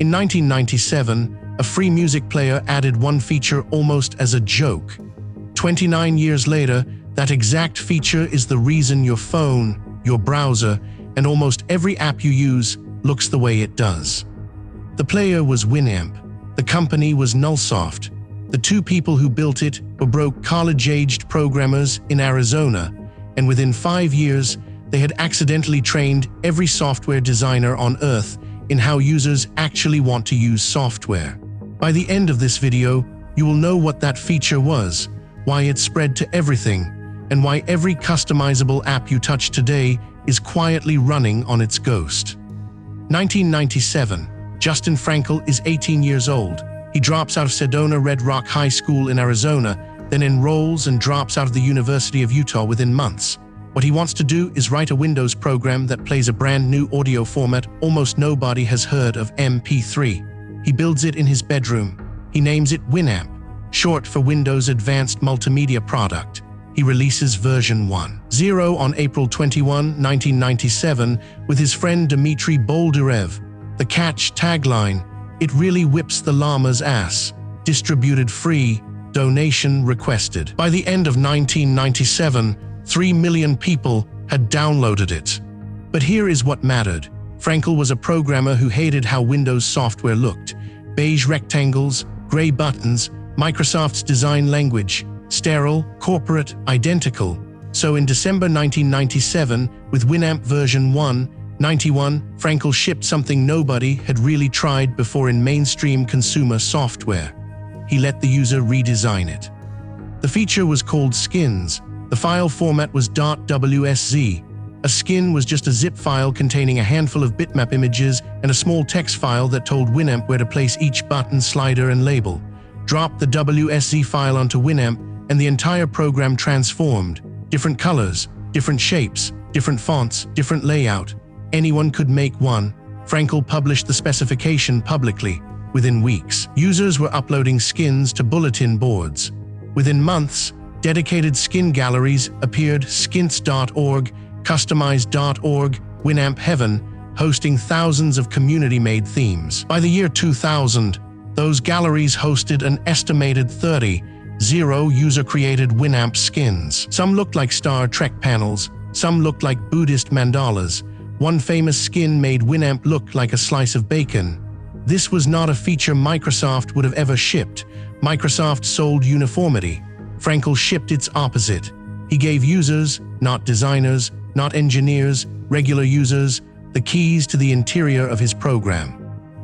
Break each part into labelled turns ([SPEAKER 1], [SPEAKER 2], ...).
[SPEAKER 1] In 1997, a free music player added one feature almost as a joke. 29 years later, that exact feature is the reason your phone, your browser, and almost every app you use looks the way it does. The player was Winamp. The company was Nullsoft. The two people who built it were broke college-aged programmers in Arizona, and within 5 years, they had accidentally trained every software designer on Earth in how users actually want to use software. By the end of this video, you will know what that feature was, why it spread to everything, and why every customizable app you touch today is quietly running on its ghost. 1997. Justin Frankel is 18 years old. He drops out of Sedona Red Rock High School in Arizona, then enrolls and drops out of the University of Utah within months. What he wants to do is write a Windows program that plays a brand new audio format almost nobody has heard of, MP3. He builds it in his bedroom. He names it Winamp, short for Windows Advanced Multimedia Product. He releases version 1.0 on April 21, 1997, with his friend Dmitry Boldyrev. The catch tagline, "It really whips the llama's ass. Distributed free, donation requested." By the end of 1997, 3 million people had downloaded it. But here is what mattered. Frankel was a programmer who hated how Windows software looked. Beige rectangles, gray buttons, Microsoft's design language, sterile, corporate, identical. So in December 1997, with Winamp version 1.91, Frankel shipped something nobody had really tried before in mainstream consumer software. He let the user redesign it. The feature was called skins. The file format was .wsz. A skin was just a zip file containing a handful of bitmap images and a small text file that told Winamp where to place each button, slider, and label. Drop the WSZ file onto Winamp, and the entire program transformed. Different colors, different shapes, different fonts, different layout. Anyone could make one. Frankel published the specification publicly. Within weeks, users were uploading skins to bulletin boards. Within months, dedicated skin galleries appeared: skins.org, customize.org, Winamp Heaven, hosting thousands of community-made themes. By the year 2000, those galleries hosted an estimated 30 user-created Winamp skins. Some looked like Star Trek panels, some looked like Buddhist mandalas. One famous skin made Winamp look like a slice of bacon. This was not a feature Microsoft would have ever shipped. Microsoft sold uniformity. Frankel shipped its opposite. He gave users, not designers, not engineers, regular users, the keys to the interior of his program.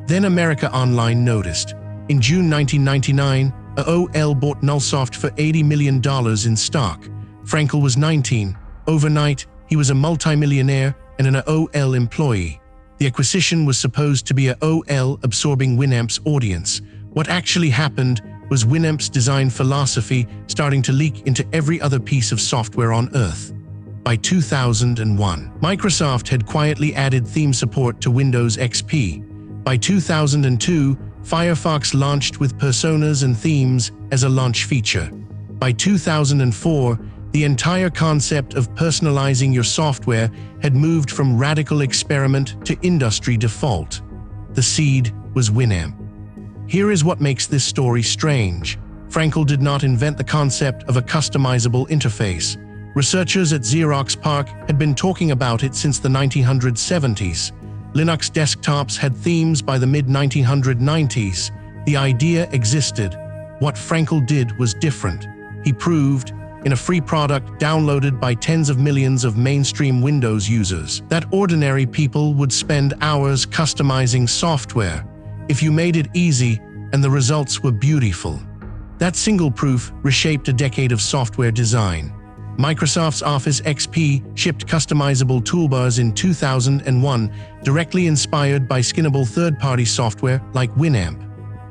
[SPEAKER 1] Then America Online noticed. In June 1999, AOL bought Nullsoft for $80 million in stock. Frankel was 19. Overnight, he was a multimillionaire and an AOL employee. The acquisition was supposed to be AOL absorbing Winamp's audience. What actually happened was Winamp's design philosophy starting to leak into every other piece of software on Earth. By 2001, Microsoft had quietly added theme support to Windows XP. By 2002, Firefox launched with personas and themes as a launch feature. By 2004, the entire concept of personalizing your software had moved from radical experiment to industry default. The seed was Winamp. Here is what makes this story strange. Frankel did not invent the concept of a customizable interface. Researchers at Xerox PARC had been talking about it since the 1970s. Linux desktops had themes by the mid-1990s. The idea existed. What Frankel did was different. He proved, in a free product downloaded by tens of millions of mainstream Windows users, that ordinary people would spend hours customizing software if you made it easy and the results were beautiful. That single proof reshaped a decade of software design. Microsoft's Office XP shipped customizable toolbars in 2001, directly inspired by skinnable third-party software like Winamp.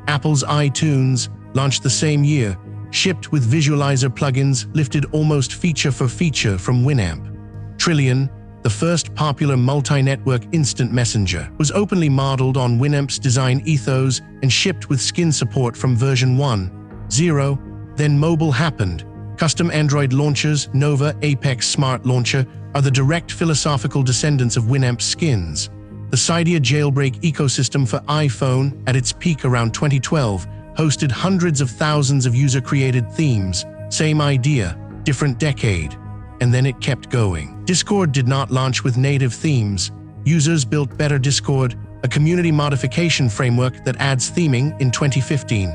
[SPEAKER 1] Apple's iTunes, launched the same year, shipped with visualizer plugins lifted almost feature for feature from Winamp. Trillian, the first popular multi-network instant messenger, was openly modeled on Winamp's design ethos and shipped with skin support from version 1.0. Then mobile happened. Custom Android launchers, Nova, Apex Smart Launcher, are the direct philosophical descendants of Winamp's skins. The Cydia jailbreak ecosystem for iPhone, at its peak around 2012, hosted hundreds of thousands of user-created themes. Same idea, different decade. And then it kept going. Discord did not launch with native themes. Users built Better Discord, a community modification framework that adds theming, in 2015.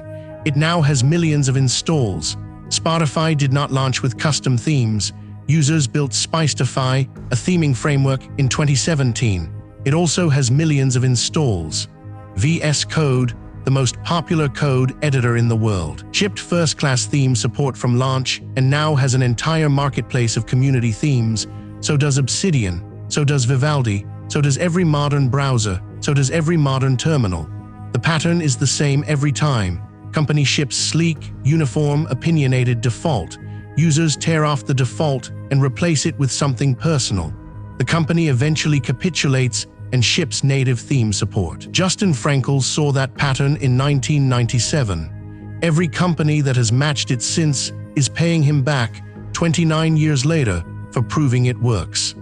[SPEAKER 1] It now has millions of installs. Spotify did not launch with custom themes. Users built Spicify, a theming framework, in 2017. It also has millions of installs. VS Code, the most popular code editor in the world, shipped first-class theme support from launch and now has an entire marketplace of community themes. So does Obsidian, so does Vivaldi, so does every modern browser, so does every modern terminal. The pattern is the same every time. Company ships sleek, uniform, opinionated default. Users tear off the default and replace it with something personal. The company eventually capitulates and ships native theme support. Justin Frankel saw that pattern in 1997. Every company that has matched it since is paying him back 29 years later for proving it works.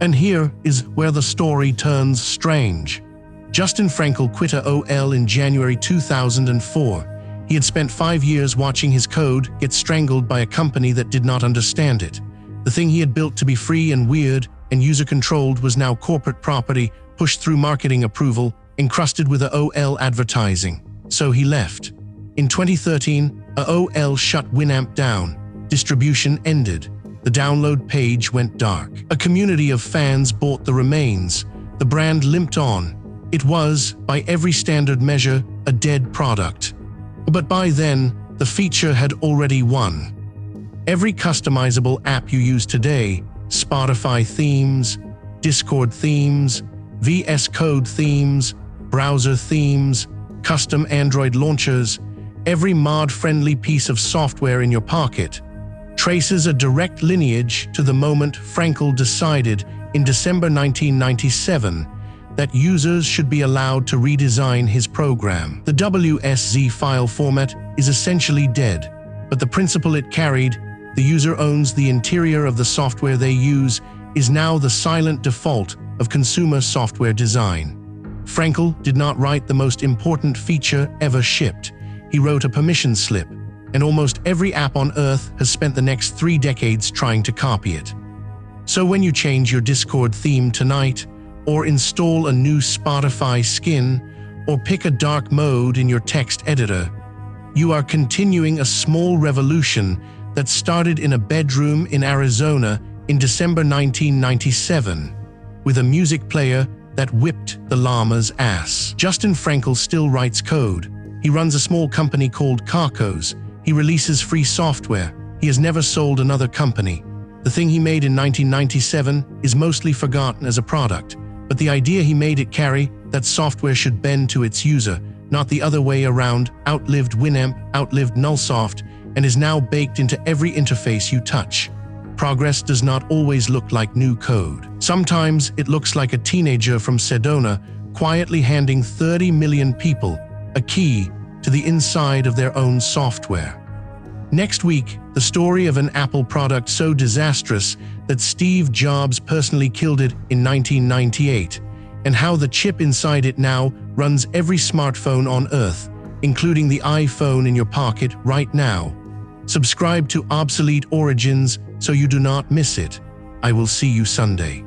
[SPEAKER 1] And here is where the story turns strange. Justin Frankel quit AOL in January 2004. He had spent 5 years watching his code get strangled by a company that did not understand it. The thing he had built to be free and weird and user-controlled was now corporate property, pushed through marketing approval, encrusted with AOL advertising. So he left. In 2013, AOL shut Winamp down. Distribution ended. The download page went dark. A community of fans bought the remains. The brand limped on. It was, by every standard measure, a dead product. But by then, the feature had already won. Every customizable app you use today, Spotify themes, Discord themes, VS Code themes, browser themes, custom Android launchers, every mod-friendly piece of software in your pocket traces a direct lineage to the moment Frankel decided in December 1997 that users should be allowed to redesign his program. The WSZ file format is essentially dead, but the principle it carried, the user owns the interior of the software they use, is now the silent default of consumer software design. Frankel did not write the most important feature ever shipped. He wrote a permission slip, and almost every app on Earth has spent the next 3 decades trying to copy it. So when you change your Discord theme tonight, or install a new Spotify skin, or pick a dark mode in your text editor, you are continuing a small revolution that started in a bedroom in Arizona in December 1997, with a music player that whipped the llama's ass. Justin Frankel still writes code. He runs a small company called Carcos. He releases free software. He has never sold another company. The thing he made in 1997 is mostly forgotten as a product, but the idea he made it carry, that software should bend to its user, not the other way around, outlived Winamp, outlived Nullsoft, and is now baked into every interface you touch. Progress does not always look like new code. Sometimes it looks like a teenager from Sedona quietly handing 30 million people a key to the inside of their own software. Next week, the story of an Apple product so disastrous that Steve Jobs personally killed it in 1998, and how the chip inside it now runs every smartphone on Earth, including the iPhone in your pocket right now. Subscribe to Obsolete Origins so you do not miss it. I will see you Sunday.